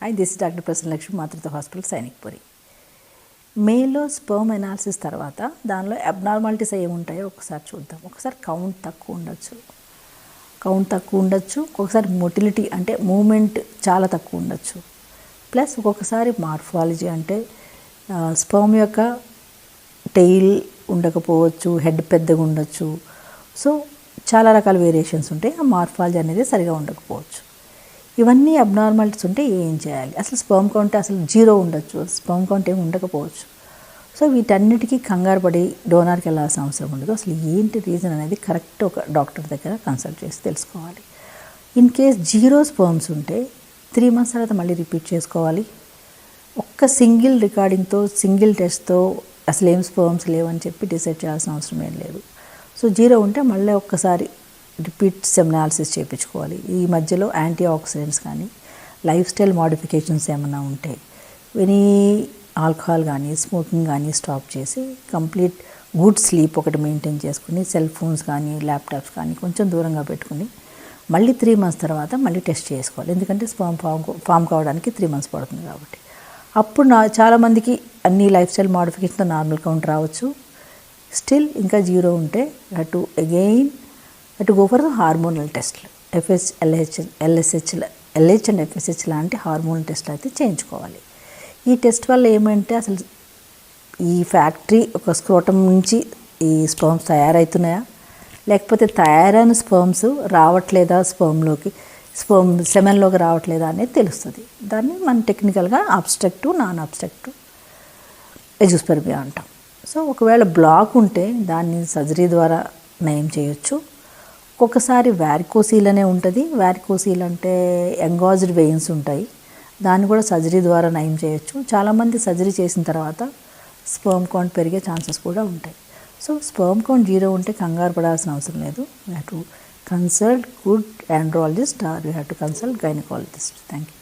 Hi, this is Dr. Prasanna Lakshmi, Matrutva Hospital, Sainikpuri. మేల్లో sperm analysis తర్వాత దానిలో abnormalities ఏముంటాయో ఒకసారి చూద్దాం. ఒకసారి కౌంట్ తక్కువ ఉండొచ్చు, ఒక్కొక్కసారి మొటిలిటీ అంటే మూమెంట్ చాలా తక్కువ ఉండొచ్చు, ప్లస్ ఒక్కొక్కసారి మార్ఫాలజీ అంటే స్పర్మ్ యొక్క టెయిల్ ఉండకపోవచ్చు, హెడ్ పెద్దగా ఉండొచ్చు. సో చాలా రకాల వేరియేషన్స్ ఉంటాయి. ఆ మార్ఫాలజీ అనేది సరిగా ఉండకపోవచ్చు. ఇవన్నీ అబ్నార్మాలిటీస్ ఉంటే ఏం చేయాలి? అసలు స్పర్మ్ కౌంట్ అసలు 0 ఉండొచ్చు, స్పర్మ్ కౌంట్ ఏమి ఉండకపోవచ్చు. సో వీటన్నిటికీ కంగారు పడి డోనార్కి వెళ్ళాల్సిన అవసరం ఉండదు. అసలు ఏంటి రీజన్ అనేది కరెక్ట్ ఒక డాక్టర్ దగ్గర కన్సల్ట్ చేసి తెలుసుకోవాలి. ఇన్ కేస్ 0 స్పర్మ్స్ ఉంటే 3 months తర్వాత మళ్ళీ రిపీట్ చేసుకోవాలి. ఒక్క సింగిల్ రికార్డింగ్తో, సింగిల్ టెస్ట్తో అసలు ఏం స్పర్మ్స్ లేవని చెప్పి డిసైడ్ చేయాల్సిన అవసరం ఏం లేదు. సో 0 ఉంటే మళ్ళీ ఒక్కసారి రిపీట్ సెమినాలిసిస్ చేయించుకోవాలి. ఈ మధ్యలో యాంటీ ఆక్సిడెంట్స్ కానీ, లైఫ్ స్టైల్ మోడిఫికేషన్స్ ఏమైనా ఉంటే, ఎనీ ఆల్కహాల్ కానీ, స్మోకింగ్ కానీ స్టాప్ చేసి కంప్లీట్ గుడ్ స్లీప్ ఒకటి మెయింటైన్ చేసుకుని, సెల్ ఫోన్స్ కానీ, ల్యాప్టాప్స్ కానీ కొంచెం దూరంగా పెట్టుకుని మళ్ళీ 3 months తర్వాత మళ్ళీ టెస్ట్ చేసుకోవాలి. ఎందుకంటే స్పర్మ్ ఫామ్ కావడానికి 3 months పడుతుంది కాబట్టి. అప్పుడు చాలామందికి అన్ని లైఫ్ స్టైల్ మోడిఫికేషన్తో నార్మల్ కౌంట్ రావచ్చు. స్టిల్ ఇంకా 0 ఉంటే to go for the hormonal టెస్ట్లు, FSH, LH అండ్ FSH లాంటి హార్మోనల్ టెస్ట్లు అయితే చేయించుకోవాలి. ఈ టెస్ట్ వల్ల ఏమంటే అసలు ఈ ఫ్యాక్టరీ ఒక స్క్రోటం నుంచి ఈ స్పర్మ్స్ తయారవుతున్నాయా, లేకపోతే తయారైన స్పర్మ్స్ రావట్లేదా, సెమెన్లోకి రావట్లేదా అనేది తెలుస్తుంది. దాన్ని మనం టెక్నికల్గా అబ్స్ట్రక్టివ్, నాన్ అబ్స్ట్రక్టివ్ ఎజోస్పెర్మియా అంటాం. సో ఒకవేళ బ్లాక్ ఉంటే దాన్ని సర్జరీ ద్వారా నయం చేయొచ్చు. ఒక్కొక్కసారి వారికోసీల్ అనే ఉంటుంది. వారికోసీల్ అంటే ఎంగాజ్డ్ వెయిన్స్ ఉంటాయి, దాన్ని కూడా సర్జరీ ద్వారా నయం చేయొచ్చు. చాలామంది సర్జరీ చేసిన తర్వాత స్పర్మ్ కౌంట్ పెరిగే ఛాన్సెస్ కూడా ఉంటాయి. సో స్పర్మ్ కౌంట్ 0 ఉంటే కంగారు పడాల్సిన అవసరం లేదు. You have to consult good andrologist or you have to consult gynaecologist. Thank you.